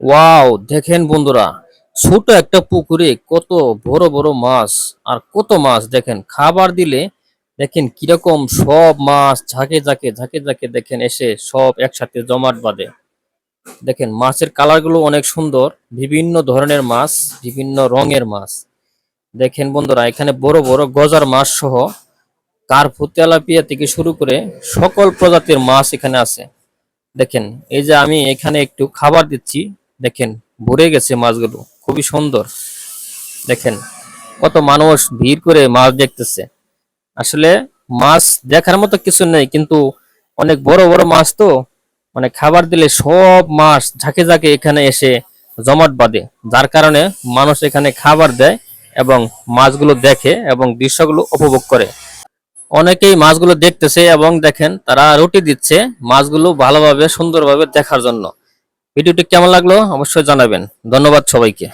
Wow, দেখেন বন্ধুরা, ছোট একটা পুকুরে কত বড় বড় মাছ। আর কত মাছ দেখেন, খাবার দিলে দেখেন কিরকম সব মাছ ঝাঁকে ঝাঁকে ঝাঁকে ঝাঁকে দেখেন এসে সব একসাথে জমাট বাঁধে। দেখেন মাছের কালার গুলো অনেক সুন্দর, বিভিন্ন ধরনের মাছ, বিভিন্ন রঙের মাছ। দেখেন বন্ধুরা, এখানে বড় বড় গজার মাছ সহ কার্পু, তেলাপিয়া থেকে শুরু করে সকল প্রজাতির মাছ এখানে আছে। দেখেন, এই যে আমি এখানে একটু খাবার দিচ্ছি, দেখেন ভরে গেছে মাছগুলো, খুবই সুন্দর। দেখেন কত মানুষ ভিড় করে মাছ দেখতেছে। আসলে মাছ দেখার মতো কিছু নেই, কিন্তু অনেক বড় বড় মাছ তো, মানে খাবার দিলে সব মাছ ঝাঁকে ঝাঁকে এখানে এসে জমাট বাঁধে, যার কারণে মানুষ এখানে খাবার দেয় এবং মাছগুলো দেখে এবং দৃশ্যগুলো উপভোগ করে। অনেকেই মাছগুলো দেখতেছে এবং দেখেন তারা রুটি দিচ্ছে মাছগুলো ভালোভাবে সুন্দরভাবে দেখার জন্য। ভিডিওটি কেমন লাগলো অবশ্যই জানাবেন। ধন্যবাদ সবাইকে।